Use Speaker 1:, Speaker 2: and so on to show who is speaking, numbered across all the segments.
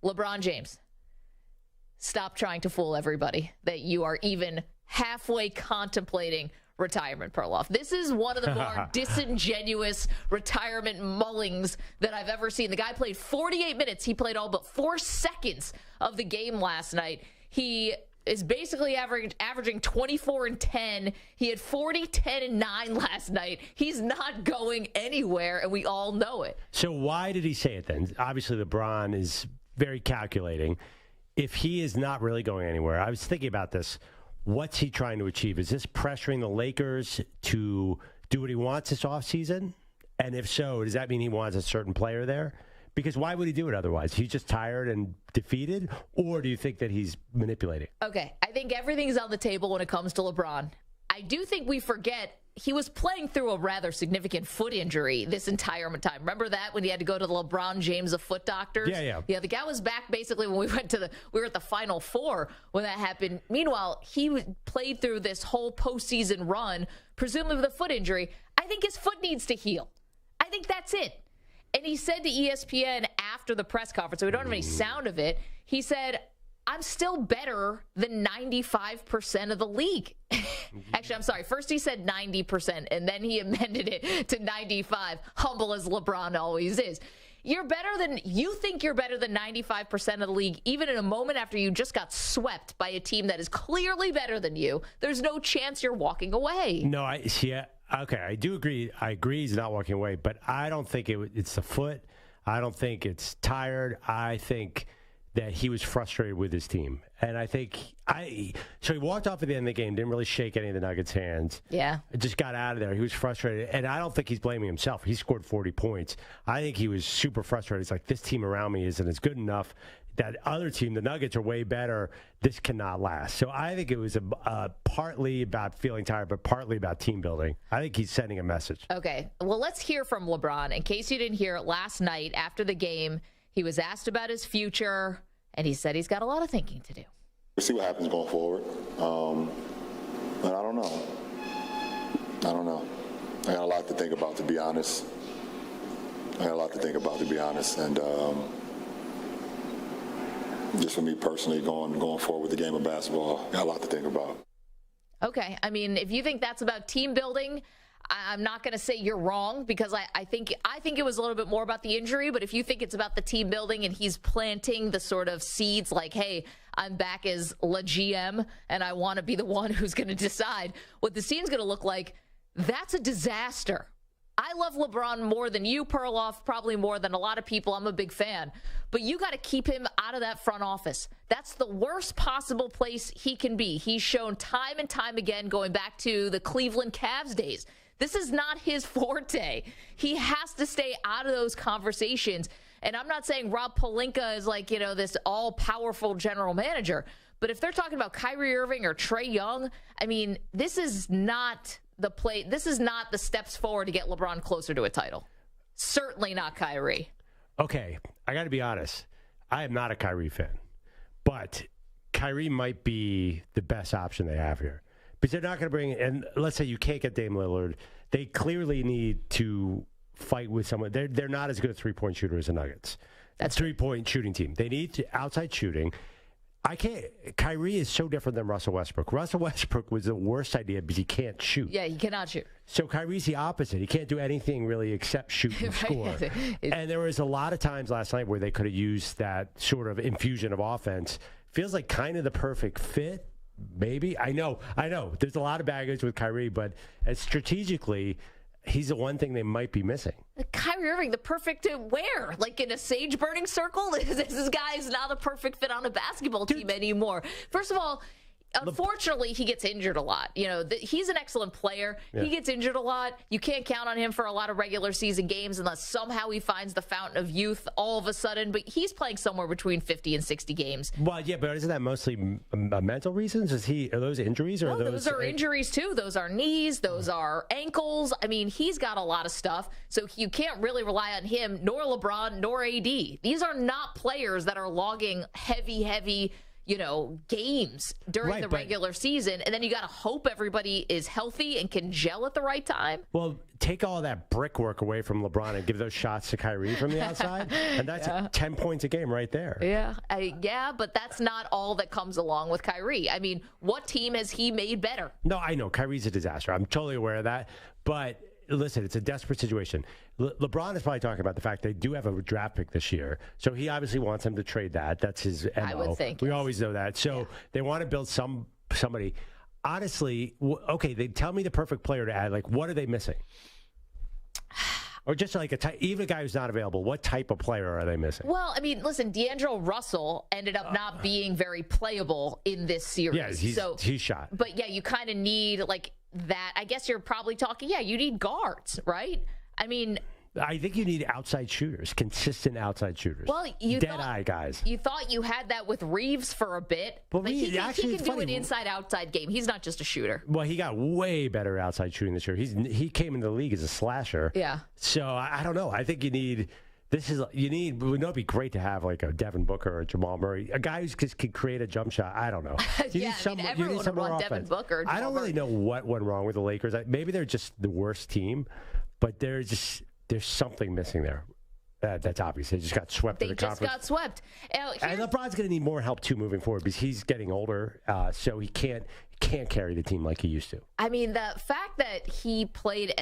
Speaker 1: LeBron James, stop trying to fool everybody that you are even halfway contemplating retirement, Perloff. This is one of the more disingenuous retirement mullings that I've ever seen. The guy played 48 minutes. He played all but 4 seconds of the game last night. He is basically averaging 24 and 10. He had 40, 10, and 9 last night. He's not going anywhere, and we all know it.
Speaker 2: So why did he say it then? Obviously, LeBron is very calculating. If he is not really going anywhere, I was thinking about this. What's he trying to achieve? Is this pressuring the Lakers to do what he wants this offseason? And if so, does that mean he wants a certain player there? Because why would he do it otherwise? He's just tired and defeated? Or do you think that he's manipulating?
Speaker 1: Okay, I think everything's on the table when it comes to LeBron. I do think we forget he was playing through a rather significant foot injury this entire time. Remember that when he had to go to the LeBron James of foot doctors? Yeah, the guy was back basically when we were at the Final Four when that happened. Meanwhile, he played through this whole postseason run, presumably with a foot injury. I think his foot needs to heal. I think that's it. And he said to ESPN after the press conference, so we don't have any sound of it, he said, I'm still better than 95% of the league. Actually, I'm sorry. First he said 90%, and then he amended it to 95, humble as LeBron always is. You think you're better than 95% of the league, even in a moment after you just got swept by a team that is clearly better than you. There's no chance you're walking away.
Speaker 2: No, okay, I do agree. I agree he's not walking away, but I don't think it's the foot. I don't think it's tired. I think that he was frustrated with his team. And I think so he walked off at the end of the game, didn't really shake any of the Nuggets' hands.
Speaker 1: Yeah.
Speaker 2: Just got out of there. He was frustrated. And I don't think he's blaming himself. He scored 40 points. I think he was super frustrated. It's like, this team around me isn't as good enough. That other team, the Nuggets, are way better. This cannot last. So I think it was partly about feeling tired, but partly about team building. I think he's sending a message.
Speaker 1: Okay. Well, let's hear from LeBron. In case you didn't hear it, last night after the game, he was asked about his future, and he said he's got a lot of thinking to do.
Speaker 3: We'll see what happens going forward. But I don't know. I got a lot to think about, to be honest. And just for me personally, going forward with the game of basketball, I got a lot to think about.
Speaker 1: Okay. I mean, if you think that's about team building, I'm not going to say you're wrong, because I think it was a little bit more about the injury. But if you think it's about the team building and he's planting the sort of seeds like, hey, I'm back as La GM and I want to be the one who's going to decide what the scene's going to look like, that's a disaster. I love LeBron more than you, Perloff, probably more than a lot of people. I'm a big fan. But you got to keep him out of that front office. That's the worst possible place he can be. He's shown time and time again, going back to the Cleveland Cavs days, this is not his forte. He has to stay out of those conversations. And I'm not saying Rob Pelinka is like, this all-powerful general manager. But if they're talking about Kyrie Irving or Trae Young, I mean, this is not the steps forward to get LeBron closer to a title. Certainly not Kyrie.
Speaker 2: Okay, I got to be honest. I am not a Kyrie fan. But Kyrie might be the best option they have here. Because they're not going to bring, and let's say you can't get Dame Lillard, they clearly need to fight with someone. They're not as good a three-point shooter as the Nuggets. That's a three-point shooting team. They need outside shooting. Kyrie is so different than Russell Westbrook. Russell Westbrook was the worst idea because he can't shoot.
Speaker 1: Yeah, he cannot shoot.
Speaker 2: So Kyrie's the opposite. He can't do anything really except shoot and score. And there was a lot of times last night where they could have used that sort of infusion of offense. Feels like kind of the perfect fit. Maybe. I know. There's a lot of baggage with Kyrie, but strategically, he's the one thing they might be missing.
Speaker 1: Kyrie Irving, the perfect to wear? Like in a sage-burning circle? This guy is not a perfect fit on a basketball team anymore. First of all, unfortunately, he gets injured a lot. He's an excellent player. Yeah. He gets injured a lot. You can't count on him for a lot of regular season games unless somehow he finds the fountain of youth all of a sudden. But he's playing somewhere between 50 and 60 games.
Speaker 2: Well, yeah, but isn't that mostly mental reasons? Are those injuries? Or
Speaker 1: those are injuries, too. Those are knees. Those are ankles. I mean, he's got a lot of stuff. So you can't really rely on him, nor LeBron, nor AD. These are not players that are logging heavy games during the regular season, and then you got to hope everybody is healthy and can gel at the right time.
Speaker 2: Well, take all that brickwork away from LeBron and give those shots to Kyrie from the outside, and that's 10 points a game right there.
Speaker 1: Yeah, but that's not all that comes along with Kyrie. I mean, what team has he made better?
Speaker 2: No, I know Kyrie's a disaster. I'm totally aware of that, but listen, it's a desperate situation. LeBron is probably talking about the fact they do have a draft pick this year, so he obviously wants them to trade that. That's his MO.
Speaker 1: I would think.
Speaker 2: We always know that. So they want to build somebody. Honestly, okay, they tell me the perfect player to add. Like, what are they missing? Or just like even a guy who's not available, what type of player are they missing?
Speaker 1: Well, I mean, listen, D'Angelo Russell ended up not being very playable in this series.
Speaker 2: Yeah, he's shot.
Speaker 1: But yeah, you kind of need like that. I guess you're probably talking, you need guards, right? I mean,
Speaker 2: I think you need outside shooters, consistent outside shooters.
Speaker 1: Well,
Speaker 2: dead-eye guys.
Speaker 1: You thought you had that with Reeves for a bit.
Speaker 2: Well,
Speaker 1: he can do an inside-outside game. He's not just a shooter.
Speaker 2: Well, he got way better outside shooting this year. He came into the league as a slasher.
Speaker 1: Yeah.
Speaker 2: So I don't know. I think you need. Would it be great to have like a Devin Booker or Jamal Murray, a guy who just can create a jump shot? I don't know.
Speaker 1: Everyone would want Devin Booker.
Speaker 2: I don't really know what went wrong with the Lakers. Maybe they're just the worst team, but there's something missing there. That's obvious. They just got swept in the conference.
Speaker 1: They just got swept.
Speaker 2: And LeBron's going to need more help too moving forward because he's getting older, so he can't carry the team like he used to.
Speaker 1: I mean, the fact that he played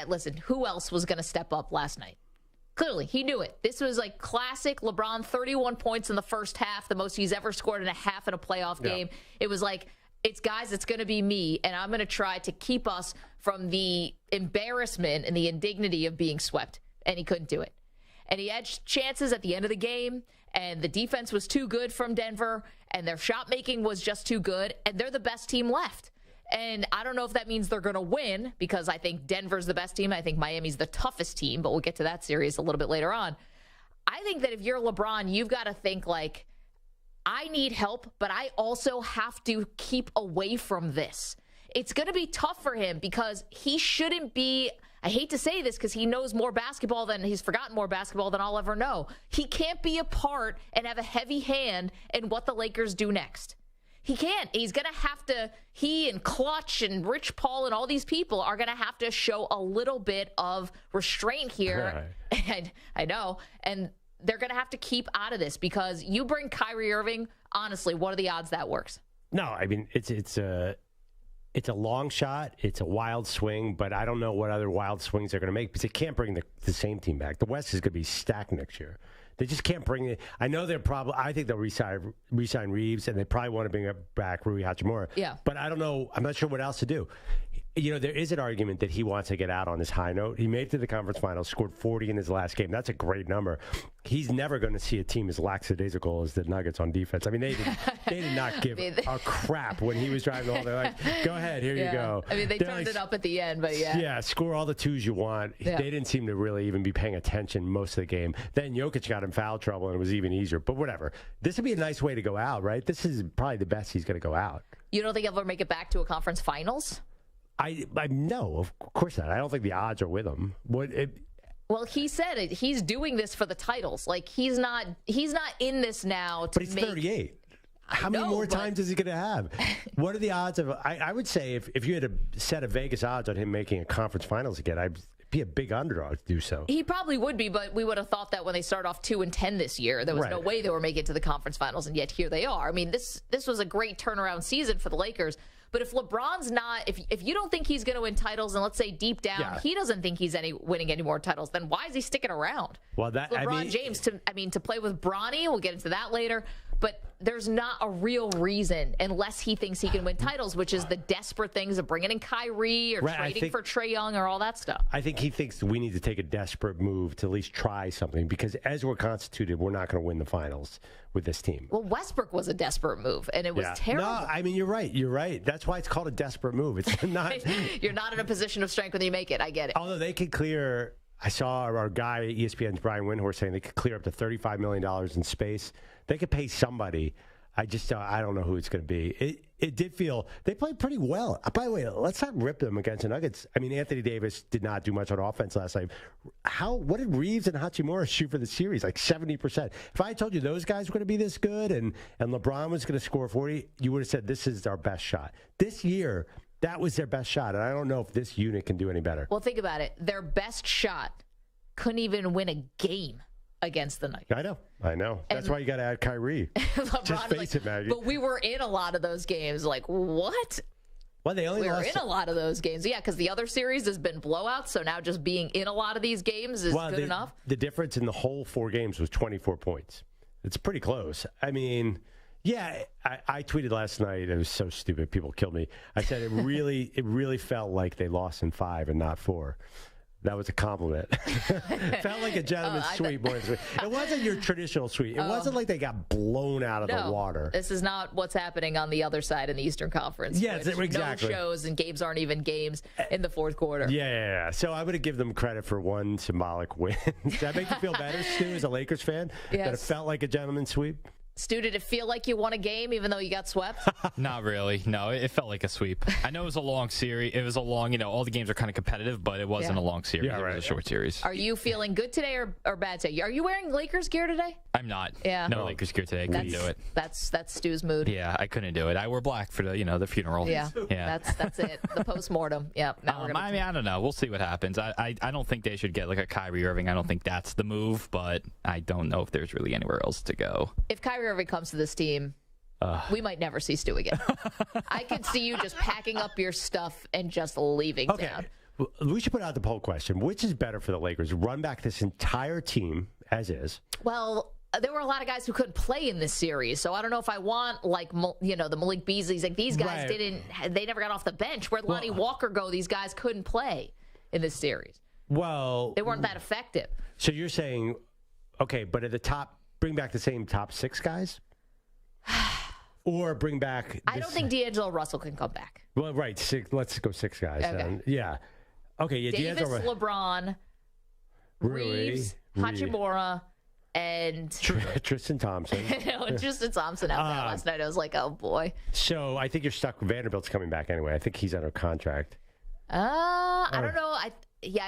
Speaker 1: listen, who else was going to step up last night? Clearly, he knew it. This was like classic LeBron, 31 points in the first half, the most he's ever scored in a half in a playoff game. It was like, it's guys, it's going to be me, and I'm going to try to keep us from the embarrassment and the indignity of being swept. And he couldn't do it. And he had chances at the end of the game, and the defense was too good from Denver, and their shot making was just too good, and they're the best team left. And I don't know if that means they're going to win, because I think Denver's the best team. I think Miami's the toughest team, but we'll get to that series a little bit later on. I think that if you're LeBron, you've got to think like, I need help, but I also have to keep away from this. It's going to be tough for him because he shouldn't be, I hate to say this because he knows more basketball than he's forgotten more basketball than I'll ever know. He can't be a part and have a heavy hand in what the Lakers do next. He can't. He's going to have to, he and Clutch and Rich Paul and all these people are going to have to show a little bit of restraint here. Right. And I know. And they're going to have to keep out of this because you bring Kyrie Irving, honestly, what are the odds that works?
Speaker 2: No, I mean, it's a long shot. It's a wild swing, but I don't know what other wild swings they're going to make because they can't bring the same team back. The West is going to be stacked next year. They just can't bring it. I know I think they'll re-sign Reeves, and they probably want to bring back Rui Hachimura.
Speaker 1: Yeah.
Speaker 2: But I don't know. I'm not sure what else to do. There is an argument that he wants to get out on his high note. He made it to the conference finals, scored 40 in his last game. That's a great number. He's never going to see a team as lackadaisical as the Nuggets on defense. I mean, they did not give a crap when he was driving the ball. They're like, go ahead, here you go.
Speaker 1: I mean, they turned it up at the end, but yeah.
Speaker 2: Yeah, score all the twos you want. Yeah. They didn't seem to really even be paying attention most of the game. Then Jokic got in foul trouble, and it was even easier. But whatever. This would be a nice way to go out, right? This is probably the best he's going to go out.
Speaker 1: You don't think he'll ever make it back to a conference finals?
Speaker 2: I no, of course not. I don't think the odds are with him.
Speaker 1: Well, he said it. He's doing this for the titles. Like he's not in this now to
Speaker 2: But he's 38. How many more times is he going to have? What are the odds of? I would say if you had a set of Vegas odds on him making a conference finals again, I'd be a big underdog to do so.
Speaker 1: He probably would be, but we would have thought that when they start off 2-10 this year, there was no way they were making it to the conference finals, and yet here they are. I mean, this was a great turnaround season for the Lakers. But if LeBron's not, if you don't think he's going to win titles, and let's say deep down he doesn't think he's winning any more titles, then why is he sticking around?
Speaker 2: Well,
Speaker 1: LeBron James to play with Bronny, we'll get into that later. But there's not a real reason unless he thinks he can win titles, which is the desperate things of bringing in Kyrie or trading for Trae Young or all that stuff.
Speaker 2: I think he thinks we need to take a desperate move to at least try something because as we're constituted, we're not going to win the finals with this team.
Speaker 1: Well, Westbrook was a desperate move, and it was terrible.
Speaker 2: No, I mean, you're right. You're right. That's why it's called a desperate move. It's not.
Speaker 1: You're not in a position of strength when you make it. I get it.
Speaker 2: Although they could clear. I saw our guy, ESPN's Brian Windhorst, saying they could clear up to $35 million in space. They could pay somebody I don't know who it's going to be. It did feel they played pretty well. By the way, let's not rip them against the Nuggets. I mean, Anthony Davis did not do much on offense last night. What did Reeves and Hachimura shoot for the series? Like 70%. If I told you those guys were going to be this good and LeBron was going to score 40, you would have said this is our best shot. This year, that was their best shot, and I don't know if this unit can do any better.
Speaker 1: Well, think about it. Their best shot couldn't even win a game against the Nuggets.
Speaker 2: I know. That's why you got to add Kyrie. Just face it, Maggie.
Speaker 1: But we were in a lot of those games. Like, what?
Speaker 2: Well, they only
Speaker 1: were in a lot of those games. Yeah, because the other series has been blowouts, so now just being in a lot of these games is good enough. The
Speaker 2: difference in the whole 4 games was 24 points. It's pretty close. I mean, yeah, I tweeted last night. It was so stupid. People killed me. I said it really felt like they lost in 5 and not 4. That was a compliment. It felt like a gentleman's sweep. It wasn't your traditional sweep. It wasn't like they got blown out of the water.
Speaker 1: This is not what's happening on the other side in the Eastern Conference.
Speaker 2: Yes, exactly.
Speaker 1: No shows and games aren't even games in the fourth quarter.
Speaker 2: Yeah. So I'm going to give them credit for one symbolic win. Does that make you feel better, Stu, as a Lakers fan?
Speaker 1: Yes.
Speaker 2: That it felt like a gentleman's sweep?
Speaker 1: Stu, did it feel like you won a game even though you got swept?
Speaker 4: Not really. No, it felt like a sweep. I know it was a long series. It was a long, all the games are kind of competitive, but it wasn't a long series.
Speaker 2: Yeah, right.
Speaker 4: It was a short series.
Speaker 1: Are you feeling good today or bad today? Are you wearing Lakers gear today?
Speaker 4: I'm not.
Speaker 1: Yeah.
Speaker 4: No Lakers gear today. I couldn't do it.
Speaker 1: That's Stu's mood.
Speaker 4: Yeah, I couldn't do it. I wore black for the funeral.
Speaker 1: Yeah. That's it. The postmortem. Yeah.
Speaker 4: I don't know. We'll see what happens. I don't think they should get like a Kyrie Irving. I don't think that's the move, but I don't know if there's really anywhere else to go.
Speaker 1: If Kyrie Irving comes to this team, we might never see Stu again. I could see you just packing up your stuff and just leaving town.
Speaker 2: We should put out the poll question. Which is better for the Lakers? Run back this entire team as is?
Speaker 1: Well, there were a lot of guys who couldn't play in this series, so I don't know if I want, the Malik Beasleys. Like, these guys they never got off the bench. Where'd Lonnie Walker go? These guys couldn't play in this series.
Speaker 2: Well,
Speaker 1: they weren't that effective.
Speaker 2: So you're saying, okay, but at the top, bring back the same top 6 guys? Or bring back...
Speaker 1: I don't think D'Angelo Russell can come back.
Speaker 2: Well, right. Let's go 6 guys.
Speaker 1: Okay.
Speaker 2: Then. Yeah. Okay, yeah.
Speaker 1: Davis, LeBron, Reeves, Hachimura, and...
Speaker 2: Tristan Thompson.
Speaker 1: Tristan Thompson out there last night. I was like, oh, boy.
Speaker 2: So I think you're stuck. Vanderbilt's coming back anyway. I think he's under contract.
Speaker 1: I don't know. I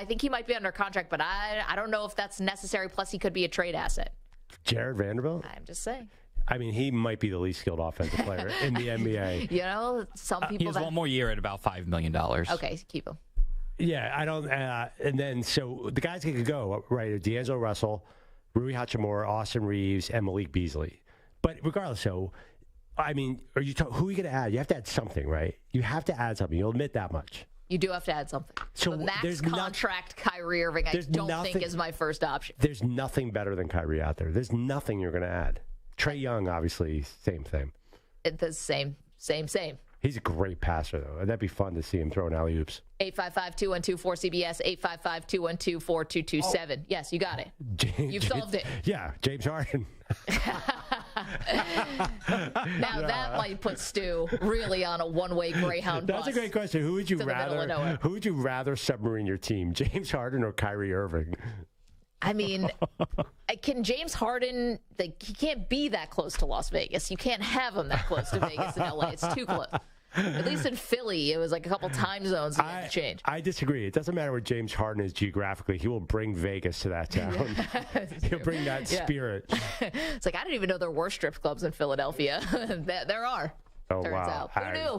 Speaker 1: think he might be under contract, but I don't know if that's necessary. Plus, he could be a trade asset.
Speaker 2: Jared Vanderbilt?
Speaker 1: I'm just saying.
Speaker 2: I mean, he might be the least skilled offensive player in the NBA.
Speaker 1: Some people...
Speaker 4: He has one more year at about $5 million.
Speaker 1: Okay, keep him.
Speaker 2: Yeah, I don't... and then, so the guys that could go, right, D'Angelo Russell, Rui Hachimura, Austin Reeves, and Malik Beasley. But regardless, who are you going to add? You have to add something, right? You have to add something. You'll admit that much.
Speaker 1: You do have to add something. So the max contract Kyrie Irving, I don't think is my first option.
Speaker 2: There's nothing better than Kyrie out there. There's nothing you're going to add. Trae Young, obviously, same thing.
Speaker 1: It's the same.
Speaker 2: He's a great passer, though. That'd be fun to see him throwing alley-oops.
Speaker 1: 855-212-4CBS, 855-212-4227. Yes, you got it. You've solved it.
Speaker 2: Yeah, James Harden.
Speaker 1: Now that might put Stu really on a one-way Greyhound bus.
Speaker 2: That's a great question. Who would you rather submarine your team, James Harden or Kyrie Irving?
Speaker 1: I mean, can James Harden, he can't be that close to Las Vegas. You can't have him that close to Vegas and LA. It's too close. At least in Philly, it was like a couple time zones that had to change.
Speaker 2: I disagree. It doesn't matter where James Harden is geographically. He will bring Vegas to that town. He'll bring that spirit.
Speaker 1: It's like, I didn't even know there were strip clubs in Philadelphia. There are.
Speaker 2: Oh,
Speaker 1: turns
Speaker 2: wow.
Speaker 1: out. Who knew?